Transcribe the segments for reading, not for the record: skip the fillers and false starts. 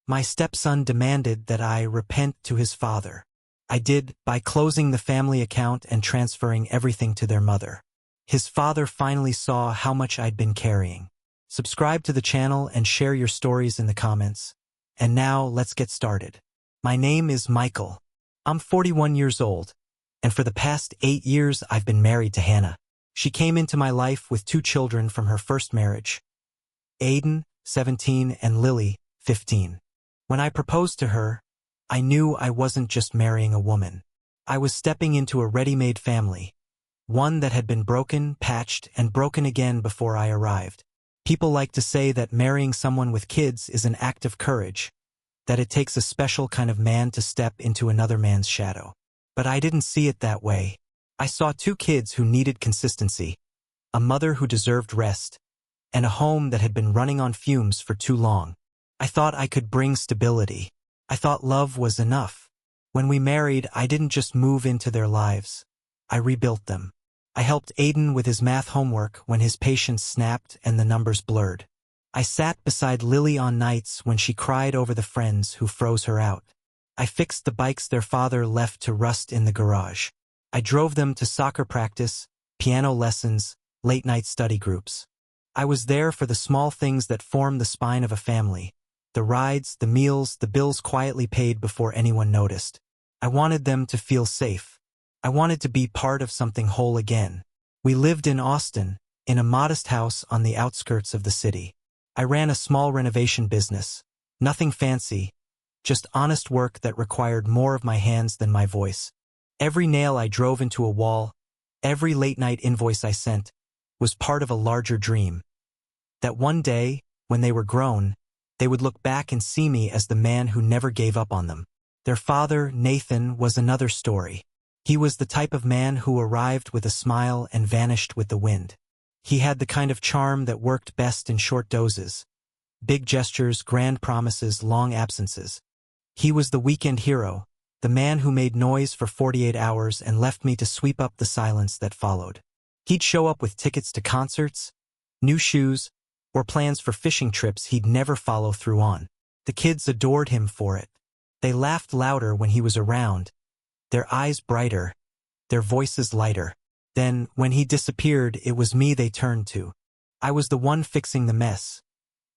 My stepson demanded that I repent to his father. I did, by closing the family account and transferring everything to their mother. His father finally saw how much I'd been carrying. Subscribe to the channel and share your stories in the comments. And now, let's get started. My name is Michael. I'm 41 years old, and for the past 8 years I've been married to Hannah. She came into my life with 2 children from her first marriage, Aiden, 17, and Lily, 15. When I proposed to her, I knew I wasn't just marrying a woman. I was stepping into a ready-made family, one that had been broken, patched, and broken again before I arrived. People like to say that marrying someone with kids is an act of courage, that it takes a special kind of man to step into another man's shadow. But I didn't see it that way. I saw 2 kids who needed consistency, a mother who deserved rest, and a home that had been running on fumes for too long. I thought I could bring stability. I thought love was enough. When we married, I didn't just move into their lives. I rebuilt them. I helped Aiden with his math homework when his patience snapped and the numbers blurred. I sat beside Lily on nights when she cried over the friends who froze her out. I fixed the bikes their father left to rust in the garage. I drove them to soccer practice, piano lessons, late-night study groups. I was there for the small things that form the spine of a family. The rides, the meals, the bills quietly paid before anyone noticed. I wanted them to feel safe. I wanted to be part of something whole again. We lived in Austin, in a modest house on the outskirts of the city. I ran a small renovation business. Nothing fancy, just honest work that required more of my hands than my voice. Every nail I drove into a wall, every late-night invoice I sent, was part of a larger dream. That one day, when they were grown, they would look back and see me as the man who never gave up on them. Their father, Nathan, was another story. He was the type of man who arrived with a smile and vanished with the wind. He had the kind of charm that worked best in short doses. Big gestures, grand promises, long absences. He was the weekend hero, the man who made noise for 48 hours and left me to sweep up the silence that followed. He'd show up with tickets to concerts, new shoes, or plans for fishing trips he'd never follow through on. The kids adored him for it. They laughed louder when he was around, their eyes brighter, their voices lighter. Then, when he disappeared, it was me they turned to. I was the one fixing the mess,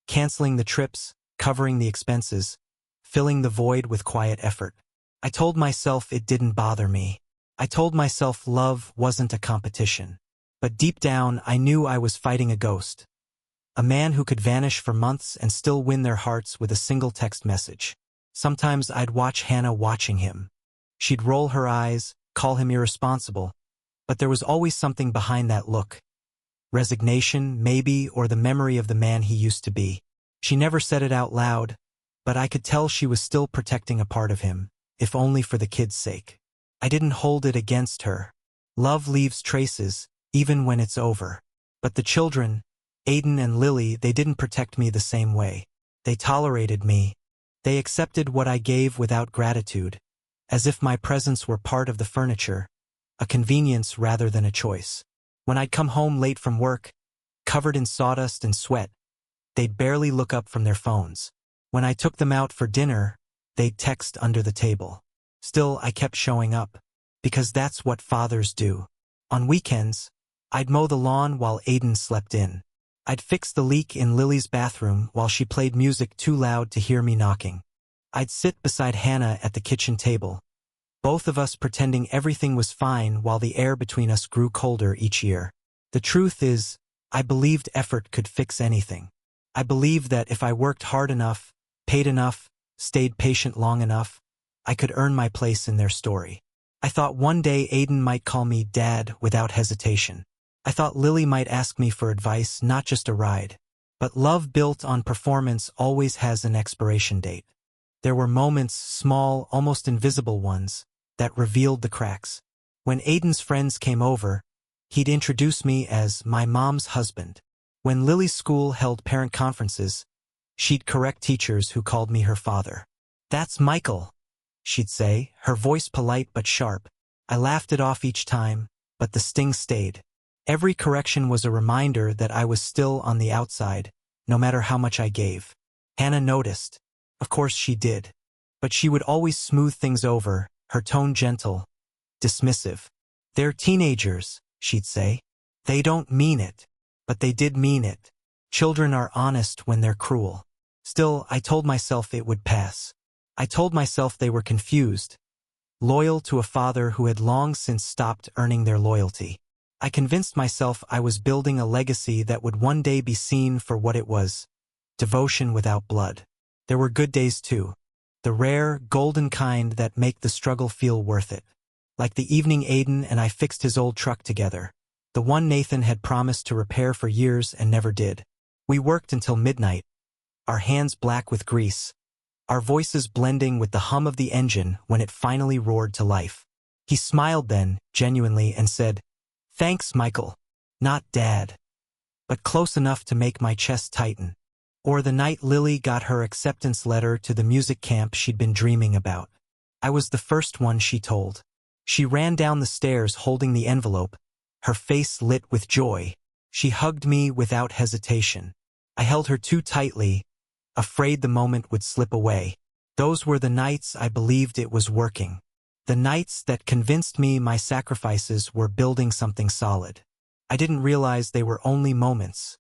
canceling the trips, covering the expenses, filling the void with quiet effort. I told myself it didn't bother me. I told myself love wasn't a competition. But deep down, I knew I was fighting a ghost. A man who could vanish for months and still win their hearts with a single text message. Sometimes I'd watch Hannah watching him. She'd roll her eyes, call him irresponsible, but there was always something behind that look. Resignation, maybe, or the memory of the man he used to be. She never said it out loud, but I could tell she was still protecting a part of him, if only for the kids' sake. I didn't hold it against her. Love leaves traces, even when it's over. But the children, Aiden and Lily, they didn't protect me the same way. They tolerated me. They accepted what I gave without gratitude, as if my presence were part of the furniture, a convenience rather than a choice. When I'd come home late from work, covered in sawdust and sweat, they'd barely look up from their phones. When I took them out for dinner, they'd text under the table. Still, I kept showing up, because that's what fathers do. On weekends, I'd mow the lawn while Aiden slept in. I'd fix the leak in Lily's bathroom while she played music too loud to hear me knocking. I'd sit beside Hannah at the kitchen table, both of us pretending everything was fine while the air between us grew colder each year. The truth is, I believed effort could fix anything. I believed that if I worked hard enough, paid enough, stayed patient long enough, I could earn my place in their story. I thought one day Aiden might call me Dad without hesitation. I thought Lily might ask me for advice, not just a ride. But love built on performance always has an expiration date. There were moments, small, almost invisible ones, that revealed the cracks. When Aiden's friends came over, he'd introduce me as my mom's husband. When Lily's school held parent conferences, she'd correct teachers who called me her father. "That's Michael," she'd say, her voice polite but sharp. I laughed it off each time, but the sting stayed. Every correction was a reminder that I was still on the outside, no matter how much I gave. Hannah noticed. Of course she did. But she would always smooth things over, her tone gentle, dismissive. "They're teenagers," she'd say. "They don't mean it." But they did mean it. Children are honest when they're cruel. Still, I told myself it would pass. I told myself they were confused, loyal to a father who had long since stopped earning their loyalty. I convinced myself I was building a legacy that would one day be seen for what it was, devotion without blood. There were good days too, the rare, golden kind that make the struggle feel worth it. Like the evening Aiden and I fixed his old truck together, the one Nathan had promised to repair for years and never did. We worked until midnight, our hands black with grease, our voices blending with the hum of the engine when it finally roared to life. He smiled then, genuinely, and said, "Thanks, Michael. Not Dad." But close enough to make my chest tighten. Or the night Lily got her acceptance letter to the music camp she'd been dreaming about. I was the first one she told. She ran down the stairs holding the envelope, her face lit with joy. She hugged me without hesitation. I held her too tightly, afraid the moment would slip away. Those were the nights I believed it was working. The nights that convinced me my sacrifices were building something solid. I didn't realize they were only moments,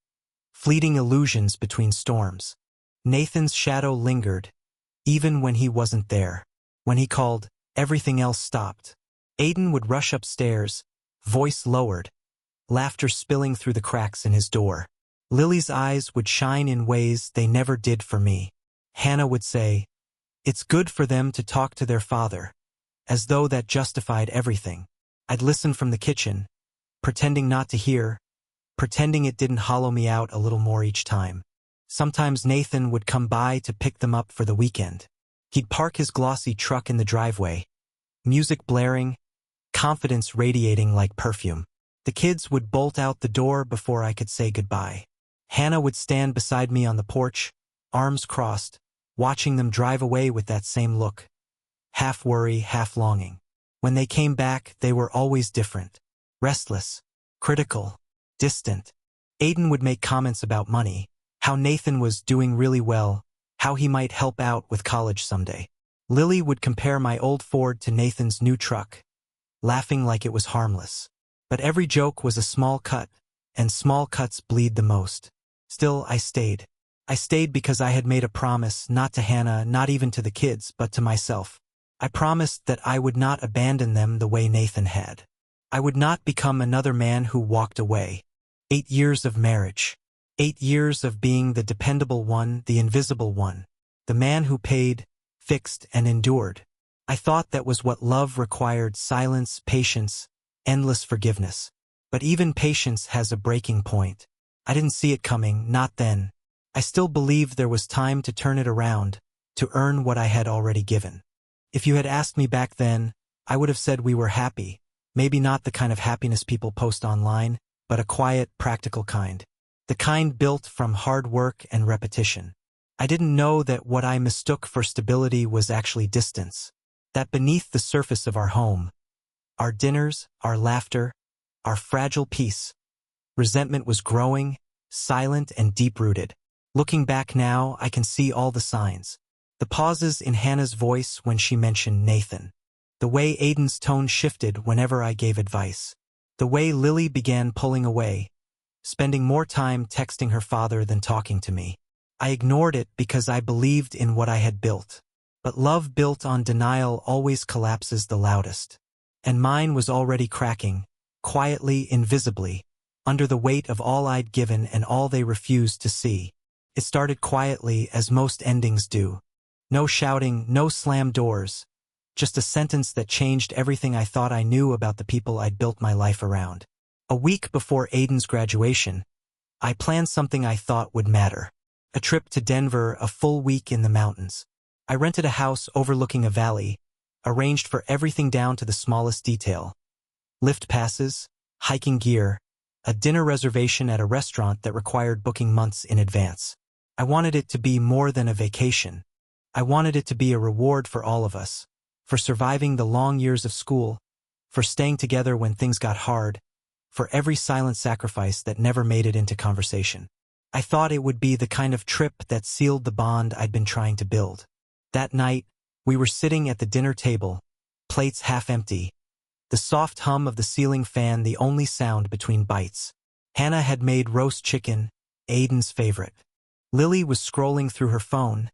fleeting illusions between storms. Nathan's shadow lingered, even when he wasn't there. When he called, everything else stopped. Aiden would rush upstairs, voice lowered, laughter spilling through the cracks in his door. Lily's eyes would shine in ways they never did for me. Hannah would say, "It's good for them to talk to their father," as though that justified everything. I'd listen from the kitchen, pretending not to hear, pretending it didn't hollow me out a little more each time. Sometimes Nathan would come by to pick them up for the weekend. He'd park his glossy truck in the driveway, music blaring, confidence radiating like perfume. The kids would bolt out the door before I could say goodbye. Hannah would stand beside me on the porch, arms crossed, watching them drive away with that same look, half worry, half longing. When they came back, they were always different. Restless, critical, distant. Aiden would make comments about money, how Nathan was doing really well, how he might help out with college someday. Lily would compare my old Ford to Nathan's new truck, laughing like it was harmless. But every joke was a small cut, and small cuts bleed the most. Still, I stayed. I stayed because I had made a promise, not to Hannah, not even to the kids, but to myself. I promised that I would not abandon them the way Nathan had. I would not become another man who walked away. 8 years of marriage. 8 years of being the dependable one, the invisible one. The man who paid, fixed, and endured. I thought that was what love required: silence, patience, endless forgiveness. But even patience has a breaking point. I didn't see it coming, not then. I still believed there was time to turn it around, to earn what I had already given. If you had asked me back then, I would have said we were happy. Maybe not the kind of happiness people post online, but a quiet, practical kind. The kind built from hard work and repetition. I didn't know that what I mistook for stability was actually distance. That beneath the surface of our home, our dinners, our laughter, our fragile peace, resentment was growing, silent and deep-rooted. Looking back now, I can see all the signs. The pauses in Hannah's voice when she mentioned Nathan. The way Aiden's tone shifted whenever I gave advice. The way Lily began pulling away, spending more time texting her father than talking to me. I ignored it because I believed in what I had built. But love built on denial always collapses the loudest. And mine was already cracking, quietly, invisibly, under the weight of all I'd given and all they refused to see. It started quietly, as most endings do. No shouting, no slam doors. Just a sentence that changed everything I thought I knew about the people I'd built my life around. A week before Aiden's graduation, I planned something I thought would matter. A trip to Denver, a full week in the mountains. I rented a house overlooking a valley, arranged for everything down to the smallest detail. Lift passes, hiking gear, a dinner reservation at a restaurant that required booking months in advance. I wanted it to be more than a vacation. I wanted it to be a reward for all of us, for surviving the long years of school, for staying together when things got hard, for every silent sacrifice that never made it into conversation. I thought it would be the kind of trip that sealed the bond I'd been trying to build. That night, we were sitting at the dinner table, plates half empty, the soft hum of the ceiling fan the only sound between bites. Hannah had made roast chicken, Aiden's favorite. Lily was scrolling through her phone,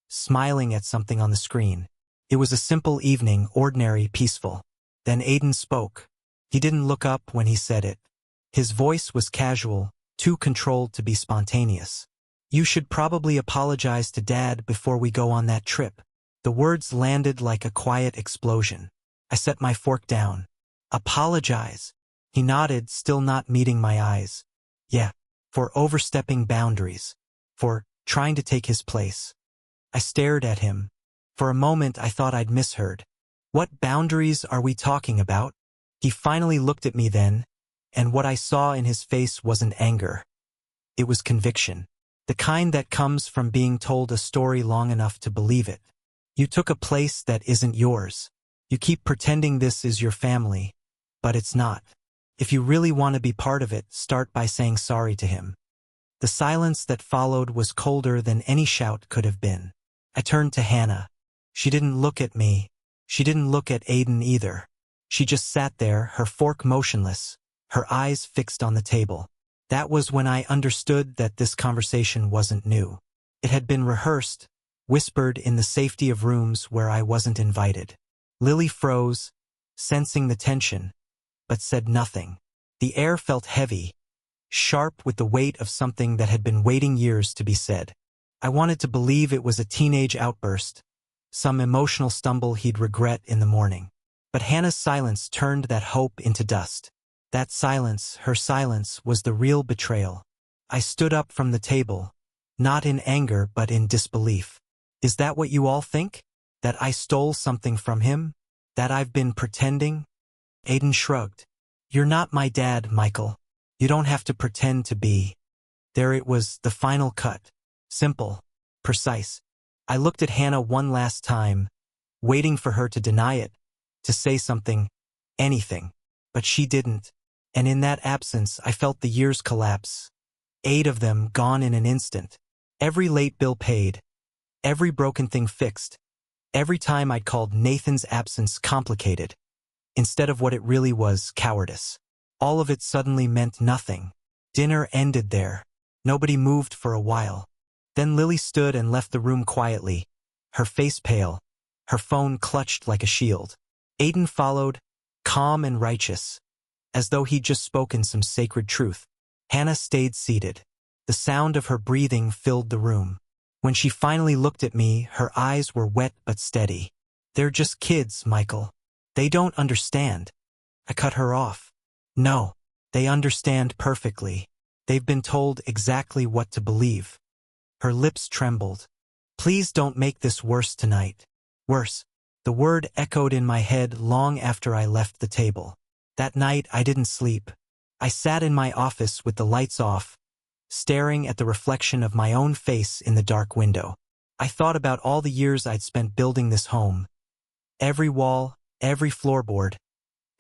smiling at something on the screen. It was a simple evening, ordinary, peaceful. Then Aiden spoke. He didn't look up when he said it. His voice was casual, too controlled to be spontaneous. "You should probably apologize to Dad before we go on that trip." The words landed like a quiet explosion. I set my fork down. "Apologize?" He nodded, still not meeting my eyes. "Yeah, for overstepping boundaries. For trying to take his place." I stared at him. For a moment I thought I'd misheard. "What boundaries are we talking about?" He finally looked at me then, and what I saw in his face wasn't anger. It was conviction. The kind that comes from being told a story long enough to believe it. "You took a place that isn't yours. You keep pretending this is your family, but it's not. If you really want to be part of it, start by saying sorry to him." The silence that followed was colder than any shout could have been. I turned to Hannah. She didn't look at me. She didn't look at Aiden either. She just sat there, her fork motionless, her eyes fixed on the table. That was when I understood that this conversation wasn't new. It had been rehearsed, whispered in the safety of rooms where I wasn't invited. Lily froze, sensing the tension, but said nothing. The air felt heavy, sharp with the weight of something that had been waiting years to be said. I wanted to believe it was a teenage outburst, some emotional stumble he'd regret in the morning. But Hannah's silence turned that hope into dust. That silence, her silence, was the real betrayal. I stood up from the table, not in anger but in disbelief. "Is that what you all think? That I stole something from him? That I've been pretending?" Aiden shrugged. "You're not my dad, Michael. You don't have to pretend to be." There it was, the final cut. Simple, precise. I looked at Hannah one last time, waiting for her to deny it, to say something, anything. But she didn't. And in that absence, I felt the years collapse. 8 of them gone in an instant. Every late bill paid. Every broken thing fixed. Every time I'd called Nathan's absence complicated, instead of what it really was, cowardice. All of it suddenly meant nothing. Dinner ended there. Nobody moved for a while. Then Lily stood and left the room quietly, her face pale, her phone clutched like a shield. Aiden followed, calm and righteous, as though he'd just spoken some sacred truth. Hannah stayed seated. The sound of her breathing filled the room. When she finally looked at me, her eyes were wet but steady. "They're just kids, Michael. They don't understand." I cut her off. "No, they understand perfectly. They've been told exactly what to believe." Her lips trembled. "Please don't make this worse tonight." Worse. The word echoed in my head long after I left the table. That night I didn't sleep. I sat in my office with the lights off, staring at the reflection of my own face in the dark window. I thought about all the years I'd spent building this home. Every wall, every floorboard,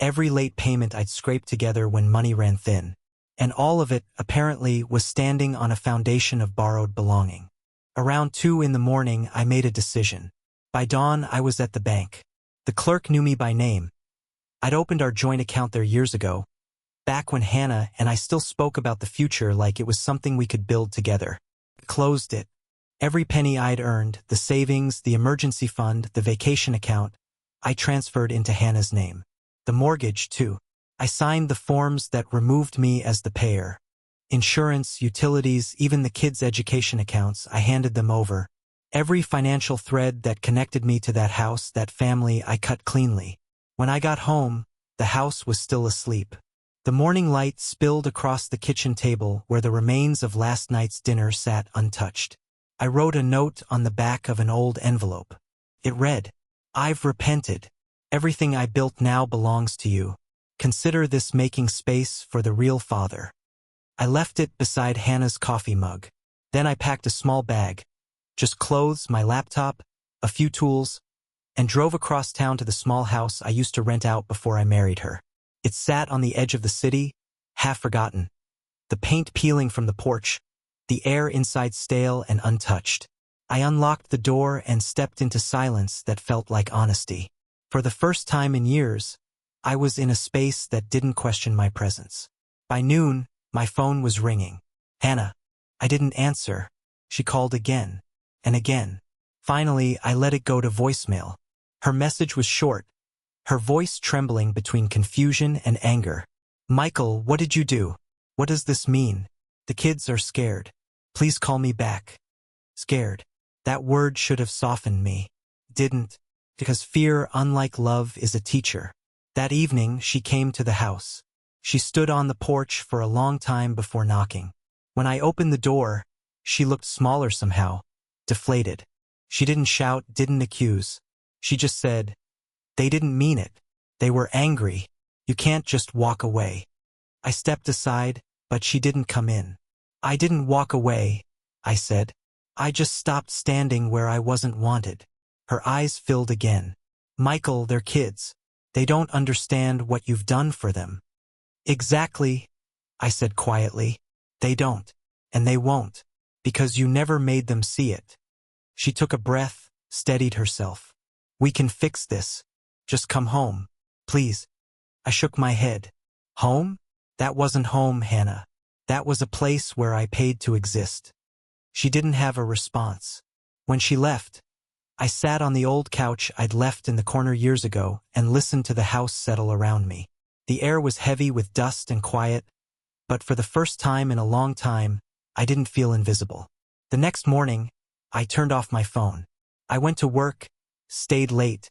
every late payment I'd scraped together when money ran thin. And all of it, apparently, was standing on a foundation of borrowed belonging. Around 2 in the morning, I made a decision. By dawn, I was at the bank. The clerk knew me by name. I'd opened our joint account there years ago, back when Hannah and I still spoke about the future like it was something we could build together. I closed it. Every penny I'd earned, the savings, the emergency fund, the vacation account, I transferred into Hannah's name. The mortgage, too. I signed the forms that removed me as the payer. Insurance, utilities, even the kids' education accounts, I handed them over. Every financial thread that connected me to that house, that family, I cut cleanly. When I got home, the house was still asleep. The morning light spilled across the kitchen table where the remains of last night's dinner sat untouched. I wrote a note on the back of an old envelope. It read, "I've repented. Everything I built now belongs to you. Consider this making space for the real father." I left it beside Hannah's coffee mug. Then I packed a small bag, just clothes, my laptop, a few tools, and drove across town to the small house I used to rent out before I married her. It sat on the edge of the city, half forgotten. The paint peeling from the porch, the air inside stale and untouched. I unlocked the door and stepped into silence that felt like honesty. For the first time in years, I was in a space that didn't question my presence. By noon, my phone was ringing. Hannah. I didn't answer. She called again and again. Finally, I let it go to voicemail. Her message was short, her voice trembling between confusion and anger. Michael, what did you do? What does this mean? The kids are scared. Please call me back. Scared. That word should have softened me. Didn't. Because fear, unlike love, is a teacher. That evening, she came to the house. She stood on the porch for a long time before knocking. When I opened the door, she looked smaller somehow, deflated. She didn't shout, didn't accuse. She just said, "They didn't mean it. They were angry. You can't just walk away." I stepped aside, but she didn't come in. "I didn't walk away," I said. "I just stopped standing where I wasn't wanted." Her eyes filled again. "Michael, they're kids. They don't understand what you've done for them." "Exactly," I said quietly. "They don't. And they won't. Because you never made them see it." She took a breath, steadied herself. "We can fix this. Just come home. Please." I shook my head. Home? That wasn't home, Hannah. That was a place where I paid to exist. She didn't have a response. When she left, I sat on the old couch I'd left in the corner years ago and listened to the house settle around me. The air was heavy with dust and quiet, but for the first time in a long time, I didn't feel invisible. The next morning, I turned off my phone. I went to work, stayed late,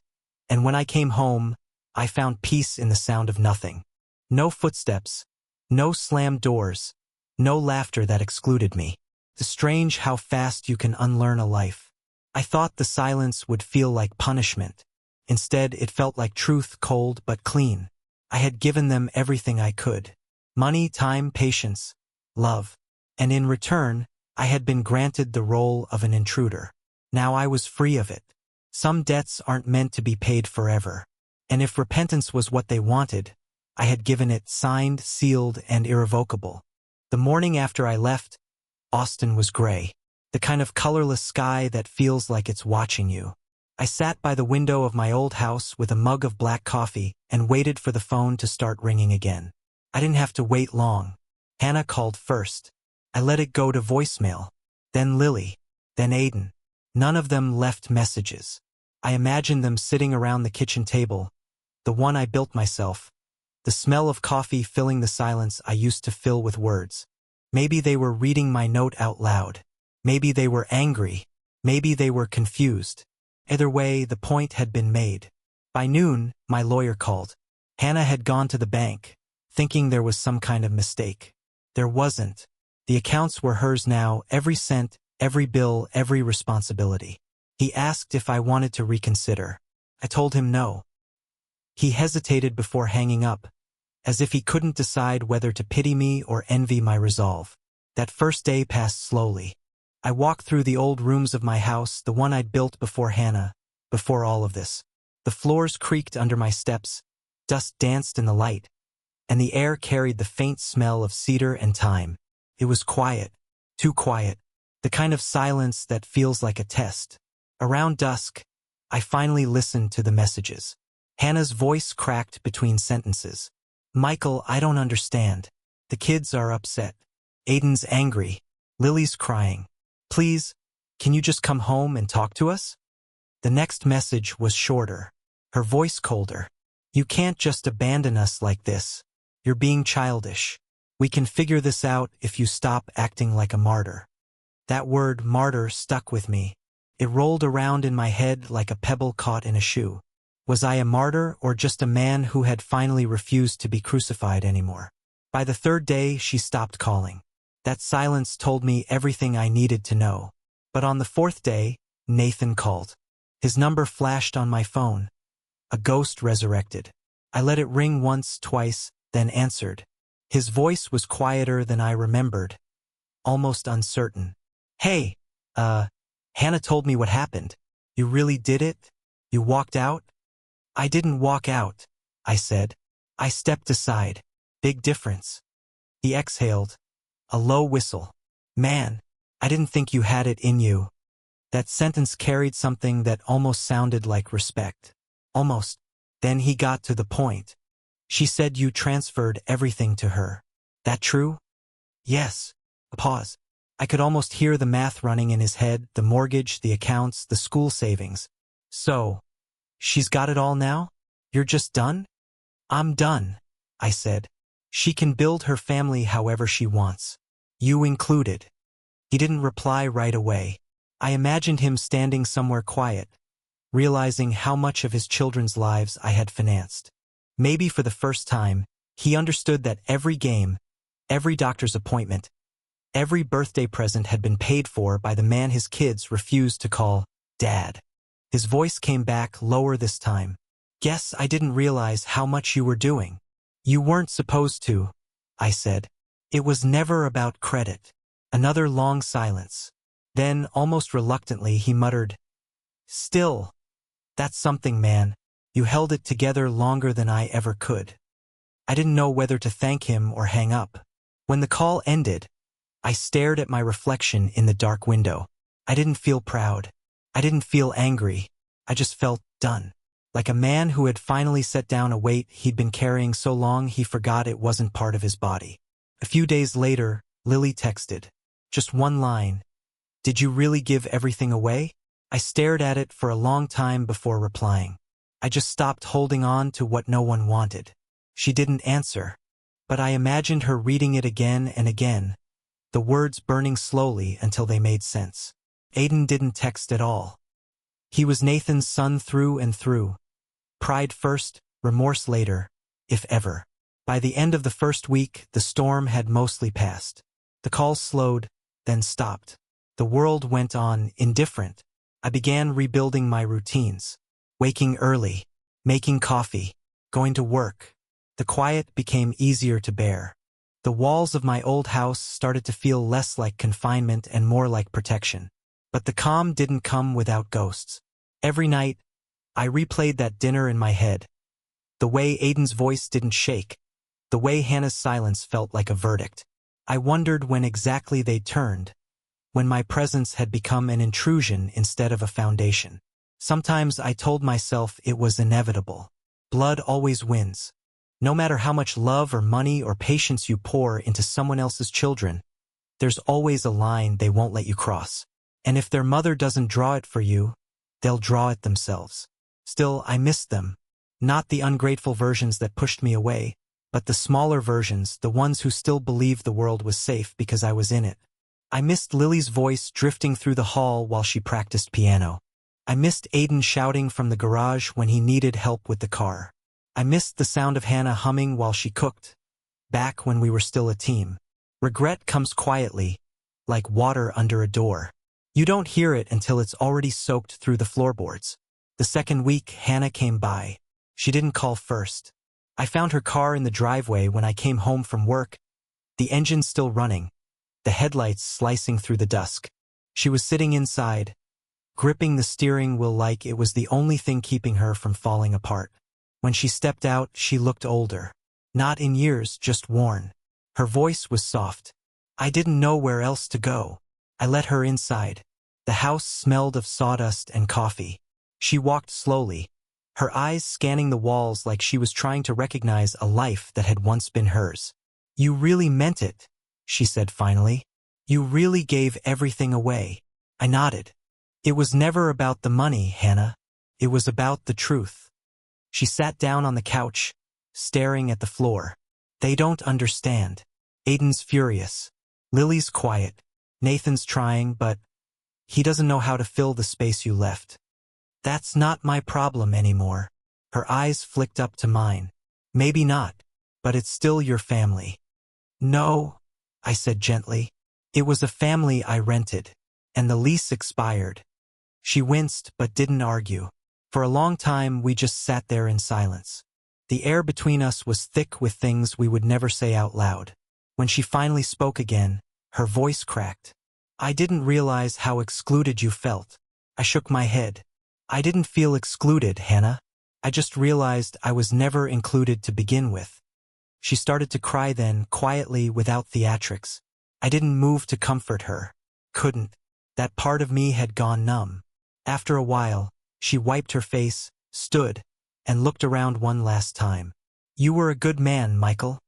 and when I came home, I found peace in the sound of nothing. No footsteps, no slammed doors, no laughter that excluded me. It's strange how fast you can unlearn a life. I thought the silence would feel like punishment. Instead, it felt like truth, cold but clean. I had given them everything I could. Money, time, patience, love. And in return, I had been granted the role of an intruder. Now I was free of it. Some debts aren't meant to be paid forever. And if repentance was what they wanted, I had given it, signed, sealed, and irrevocable. The morning after I left, Austin was gray. The kind of colorless sky that feels like it's watching you. I sat by the window of my old house with a mug of black coffee and waited for the phone to start ringing again. I didn't have to wait long. Hannah called first. I let it go to voicemail. Then Lily. Then Aiden. None of them left messages. I imagined them sitting around the kitchen table, the one I built myself, the smell of coffee filling the silence I used to fill with words. Maybe they were reading my note out loud. Maybe they were angry. Maybe they were confused. Either way, the point had been made. By noon, my lawyer called. Hannah had gone to the bank, thinking there was some kind of mistake. There wasn't. The accounts were hers now, every cent, every bill, every responsibility. He asked if I wanted to reconsider. I told him no. He hesitated before hanging up, as if he couldn't decide whether to pity me or envy my resolve. That first day passed slowly. I walked through the old rooms of my house, the one I'd built before Hannah, before all of this. The floors creaked under my steps, dust danced in the light, and the air carried the faint smell of cedar and thyme. It was quiet, too quiet, the kind of silence that feels like a test. Around dusk, I finally listened to the messages. Hannah's voice cracked between sentences. "Michael, I don't understand. The kids are upset. Aiden's angry. Lily's crying. Please, can you just come home and talk to us?" The next message was shorter, her voice colder. "You can't just abandon us like this. You're being childish. We can figure this out if you stop acting like a martyr." That word, martyr, stuck with me. It rolled around in my head like a pebble caught in a shoe. Was I a martyr or just a man who had finally refused to be crucified anymore? By the third day, she stopped calling. That silence told me everything I needed to know. But on the fourth day, Nathan called. His number flashed on my phone. A ghost resurrected. I let it ring once, twice, then answered. His voice was quieter than I remembered, almost uncertain. "Hey, Hannah told me what happened. You really did it? You walked out?" "I didn't walk out," I said. "I stepped aside. Big difference." He exhaled. A low whistle. "Man, I didn't think you had it in you." That sentence carried something that almost sounded like respect. Almost. Then he got to the point. She said you transferred everything to her. That true? Yes. A pause. I could almost hear the math running in his head, the mortgage, the accounts, the school savings. So, she's got it all now? You're just done? I'm done, I said. She can build her family however she wants. You included. He didn't reply right away. I imagined him standing somewhere quiet, realizing how much of his children's lives I had financed. Maybe for the first time, he understood that every game, every doctor's appointment, every birthday present had been paid for by the man his kids refused to call Dad. His voice came back lower this time. Guess I didn't realize how much you were doing. You weren't supposed to, I said. It was never about credit. Another long silence. Then, almost reluctantly, he muttered, Still, that's something, man. You held it together longer than I ever could. I didn't know whether to thank him or hang up. When the call ended, I stared at my reflection in the dark window. I didn't feel proud. I didn't feel angry. I just felt done. Like a man who had finally set down a weight he'd been carrying so long he forgot it wasn't part of his body. A few days later, Lily texted. Just one line. Did you really give everything away? I stared at it for a long time before replying. I just stopped holding on to what no one wanted. She didn't answer, but I imagined her reading it again and again, the words burning slowly until they made sense. Aiden didn't text at all. He was Nathan's son through and through. Pride first, remorse later, if ever. By the end of the first week, the storm had mostly passed. The calls slowed, then stopped. The world went on, indifferent. I began rebuilding my routines. Waking early, making coffee, going to work. The quiet became easier to bear. The walls of my old house started to feel less like confinement and more like protection. But the calm didn't come without ghosts. Every night, I replayed that dinner in my head. The way Aiden's voice didn't shake. The way Hannah's silence felt like a verdict. I wondered when exactly they turned. When my presence had become an intrusion instead of a foundation. Sometimes I told myself it was inevitable. Blood always wins. No matter how much love or money or patience you pour into someone else's children, there's always a line they won't let you cross. And if their mother doesn't draw it for you, they'll draw it themselves. Still, I missed them. Not the ungrateful versions that pushed me away, but the smaller versions, the ones who still believed the world was safe because I was in it. I missed Lily's voice drifting through the hall while she practiced piano. I missed Aiden shouting from the garage when he needed help with the car. I missed the sound of Hannah humming while she cooked, back when we were still a team. Regret comes quietly, like water under a door. You don't hear it until it's already soaked through the floorboards. The second week, Hannah came by. She didn't call first. I found her car in the driveway when I came home from work, the engine still running, the headlights slicing through the dusk. She was sitting inside, gripping the steering wheel like it was the only thing keeping her from falling apart. When she stepped out, she looked older. Not in years, just worn. Her voice was soft. I didn't know where else to go. I let her inside. The house smelled of sawdust and coffee. She walked slowly, her eyes scanning the walls like she was trying to recognize a life that had once been hers. You really meant it, she said finally. You really gave everything away. I nodded. It was never about the money, Hannah. It was about the truth. She sat down on the couch, staring at the floor. They don't understand. Aiden's furious. Lily's quiet. Nathan's trying, but he doesn't know how to fill the space you left. That's not my problem anymore. Her eyes flicked up to mine. Maybe not, but it's still your family. No, I said gently. It was a family I rented, and the lease expired. She winced but didn't argue. For a long time, we just sat there in silence. The air between us was thick with things we would never say out loud. When she finally spoke again, her voice cracked. I didn't realize how excluded you felt. I shook my head. I didn't feel excluded, Hannah. I just realized I was never included to begin with. She started to cry then, quietly, without theatrics. I didn't move to comfort her. Couldn't. That part of me had gone numb. After a while, she wiped her face, stood, and looked around one last time. "You were a good man, Michael."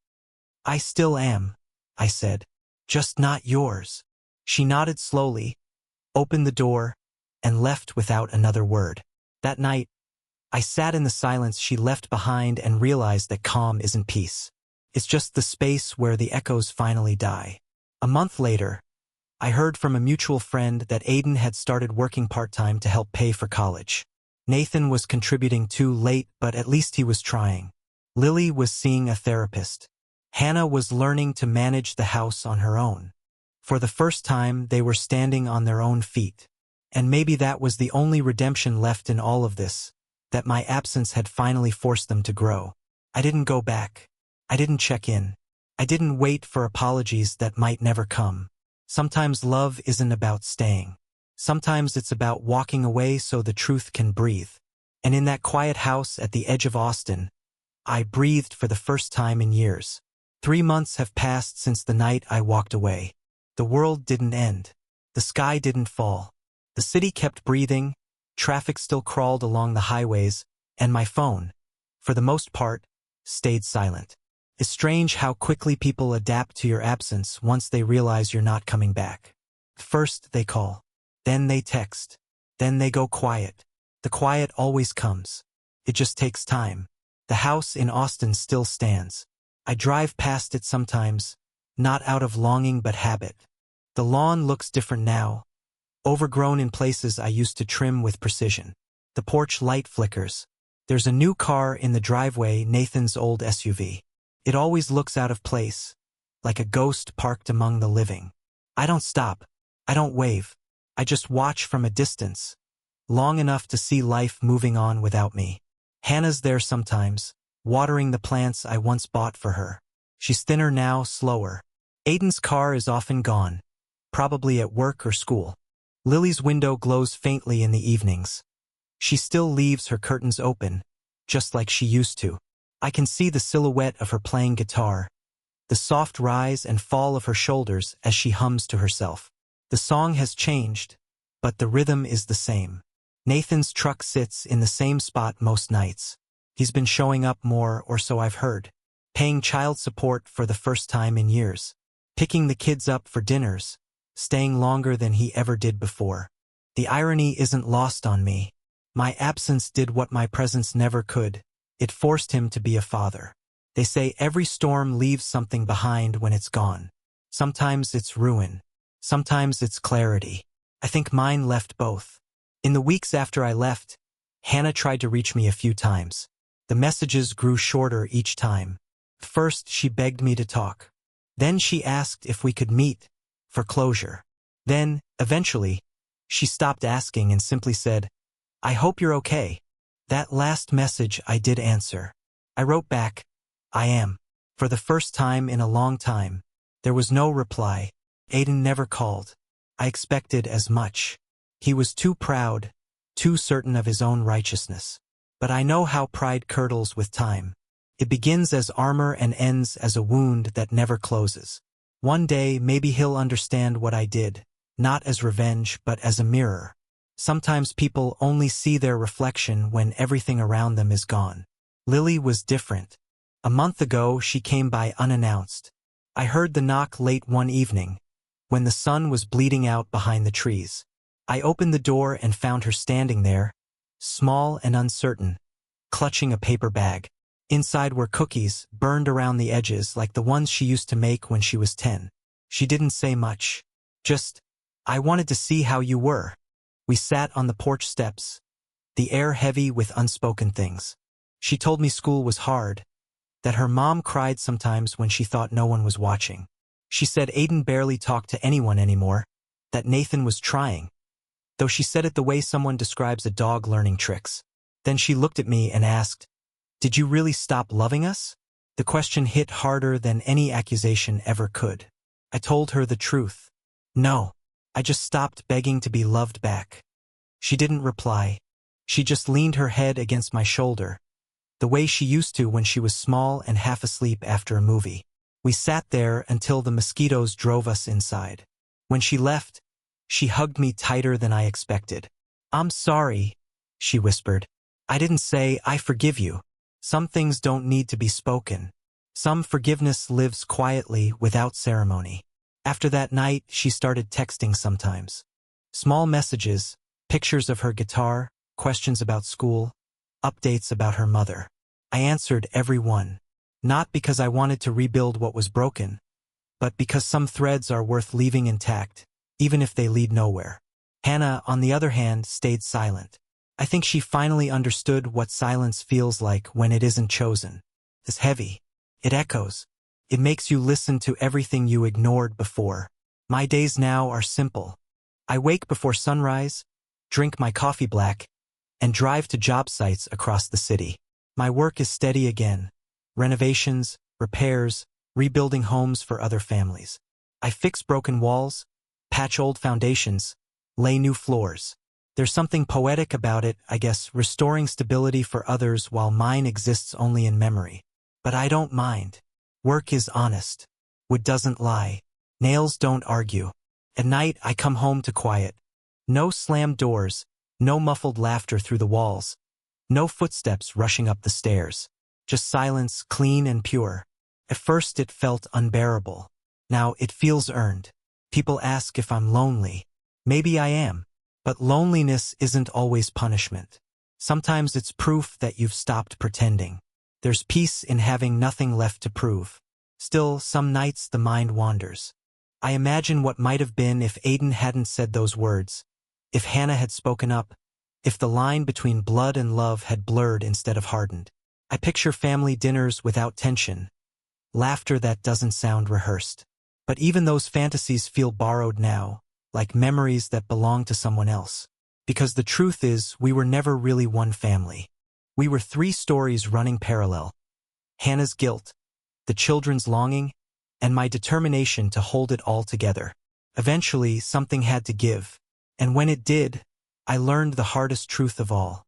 "I still am," I said. "Just not yours." She nodded slowly, opened the door, and left without another word. That night, I sat in the silence she left behind and realized that calm isn't peace. It's just the space where the echoes finally die. A month later, I heard from a mutual friend that Aiden had started working part-time to help pay for college. Nathan was contributing too late, but at least he was trying. Lily was seeing a therapist. Hannah was learning to manage the house on her own. For the first time, they were standing on their own feet. And maybe that was the only redemption left in all of this, that my absence had finally forced them to grow. I didn't go back. I didn't check in. I didn't wait for apologies that might never come. Sometimes love isn't about staying. Sometimes it's about walking away so the truth can breathe. And in that quiet house at the edge of Austin, I breathed for the first time in years. 3 months have passed since the night I walked away. The world didn't end. The sky didn't fall. The city kept breathing, traffic still crawled along the highways, and my phone, for the most part, stayed silent. It's strange how quickly people adapt to your absence once they realize you're not coming back. First they call, then they text, then they go quiet. The quiet always comes. It just takes time. The house in Austin still stands. I drive past it sometimes, not out of longing but habit. The lawn looks different now, overgrown in places I used to trim with precision. The porch light flickers. There's a new car in the driveway, Nathan's old SUV. It always looks out of place, like a ghost parked among the living. I don't stop. I don't wave. I just watch from a distance, long enough to see life moving on without me. Hannah's there sometimes, watering the plants I once bought for her. She's thinner now, slower. Aiden's car is often gone, probably at work or school. Lily's window glows faintly in the evenings. She still leaves her curtains open, just like she used to. I can see the silhouette of her playing guitar, the soft rise and fall of her shoulders as she hums to herself. The song has changed, but the rhythm is the same. Nathan's truck sits in the same spot most nights. He's been showing up more, or so I've heard, paying child support for the first time in years, picking the kids up for dinners, staying longer than he ever did before. The irony isn't lost on me. My absence did what my presence never could. It forced him to be a father. They say every storm leaves something behind when it's gone. Sometimes it's ruin. Sometimes it's clarity. I think mine left both. In the weeks after I left, Hannah tried to reach me a few times. The messages grew shorter each time. First, she begged me to talk. Then she asked if we could meet, for closure. Then, eventually, she stopped asking and simply said, "I hope you're okay." That last message I did answer. I wrote back, "I am." For the first time in a long time, there was no reply. Aiden never called. I expected as much. He was too proud, too certain of his own righteousness. But I know how pride curdles with time. It begins as armor and ends as a wound that never closes. One day, maybe he'll understand what I did, not as revenge but as a mirror. Sometimes people only see their reflection when everything around them is gone. Lily was different. A month ago, she came by unannounced. I heard the knock late one evening, when the sun was bleeding out behind the trees. I opened the door and found her standing there, small and uncertain, clutching a paper bag. Inside were cookies, burned around the edges like the ones she used to make when she was 10. She didn't say much. Just, "I wanted to see how you were." We sat on the porch steps, the air heavy with unspoken things. She told me school was hard, that her mom cried sometimes when she thought no one was watching. She said Aiden barely talked to anyone anymore, that Nathan was trying, though she said it the way someone describes a dog learning tricks. Then she looked at me and asked, "Did you really stop loving us?" The question hit harder than any accusation ever could. I told her the truth. No, I just stopped begging to be loved back. She didn't reply. She just leaned her head against my shoulder, the way she used to when she was small and half asleep after a movie. We sat there until the mosquitoes drove us inside. When she left, She hugged me tighter than I expected. "I'm sorry," she whispered. "I didn't say I forgive you. Some things don't need to be spoken. Some forgiveness lives quietly without ceremony." After that night, she started texting sometimes. Small messages, pictures of her guitar, questions about school, updates about her mother. I answered every one. Not because I wanted to rebuild what was broken, but because some threads are worth leaving intact, even if they lead nowhere. Hannah, on the other hand, stayed silent. I think she finally understood what silence feels like when it isn't chosen. It's heavy. It echoes. It makes you listen to everything you ignored before. My days now are simple. I wake before sunrise, drink my coffee black, and drive to job sites across the city. My work is steady again. Renovations, repairs, rebuilding homes for other families. I fix broken walls, patch old foundations, lay new floors. There's something poetic about it, I guess, restoring stability for others while mine exists only in memory. But I don't mind. Work is honest. Wood doesn't lie. Nails don't argue. At night, I come home to quiet. No slammed doors, no muffled laughter through the walls, no footsteps rushing up the stairs. Just silence, clean and pure. At first it felt unbearable. Now it feels earned. People ask if I'm lonely. Maybe I am. But loneliness isn't always punishment. Sometimes it's proof that you've stopped pretending. There's peace in having nothing left to prove. Still, some nights the mind wanders. I imagine what might have been if Aiden hadn't said those words, if Hannah had spoken up, if the line between blood and love had blurred instead of hardened. I picture family dinners without tension, laughter that doesn't sound rehearsed. But even those fantasies feel borrowed now, like memories that belong to someone else. Because the truth is, we were never really one family. We were three stories running parallel. Hannah's guilt, the children's longing, and my determination to hold it all together. Eventually, something had to give. And when it did, I learned the hardest truth of all.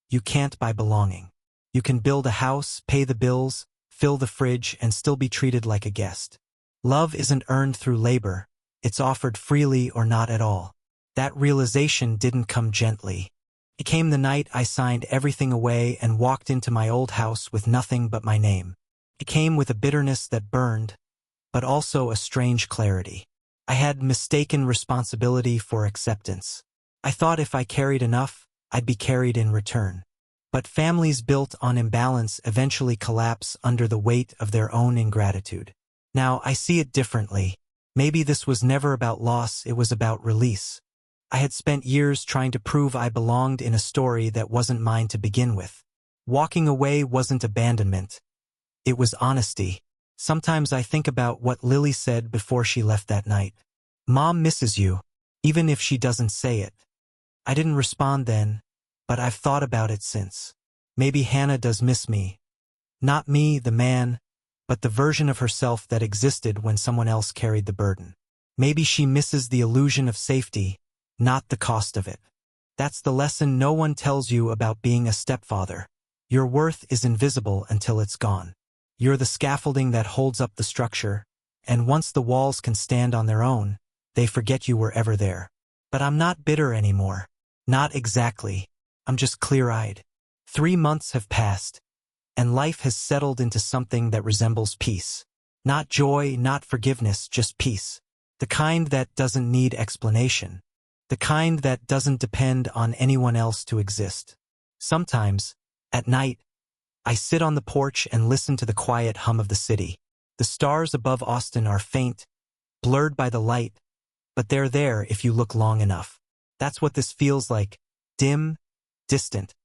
You can't buy belonging. You can build a house, pay the bills, fill the fridge, and still be treated like a guest. Love isn't earned through labor. It's offered freely or not at all. That realization didn't come gently. It came the night I signed everything away and walked into my old house with nothing but my name. It came with a bitterness that burned, but also a strange clarity. I had mistaken responsibility for acceptance. I thought if I carried enough, I'd be carried in return. But families built on imbalance eventually collapse under the weight of their own ingratitude. Now, I see it differently. Maybe this was never about loss, it was about release. I had spent years trying to prove I belonged in a story that wasn't mine to begin with. Walking away wasn't abandonment. It was honesty. Sometimes I think about what Lily said before she left that night. Mom misses you, even if she doesn't say it. I didn't respond then, but I've thought about it since. Maybe Hannah does miss me. Not me, the man, but the version of herself that existed when someone else carried the burden. Maybe she misses the illusion of safety, not the cost of it. That's the lesson no one tells you about being a stepfather. Your worth is invisible until it's gone. You're the scaffolding that holds up the structure, and once the walls can stand on their own, they forget you were ever there. But I'm not bitter anymore. Not exactly. I'm just clear-eyed. 3 months have passed, and life has settled into something that resembles peace. Not joy, not forgiveness, just peace. The kind that doesn't need explanation. The kind that doesn't depend on anyone else to exist. Sometimes, at night, I sit on the porch and listen to the quiet hum of the city. The stars above Austin are faint, blurred by the light, but they're there if you look long enough. That's what this feels like. Dim, distant,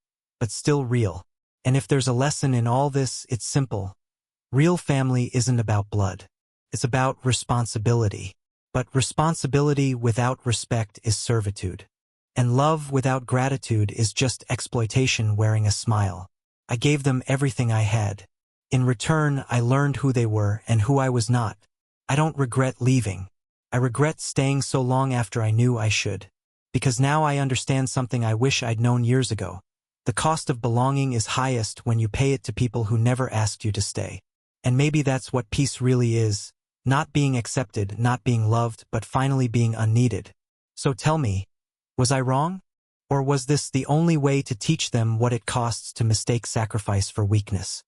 but still real. And if there's a lesson in all this, it's simple. Real family isn't about blood. It's about responsibility. But responsibility without respect is servitude. And love without gratitude is just exploitation wearing a smile. I gave them everything I had. In return, I learned who they were and who I was not. I don't regret leaving. I regret staying so long after I knew I should. Because now I understand something I wish I'd known years ago. The cost of belonging is highest when you pay it to people who never asked you to stay. And maybe that's what peace really is. Not being accepted, not being loved, but finally being unneeded. So tell me, was I wrong? Or was this the only way to teach them what it costs to mistake sacrifice for weakness?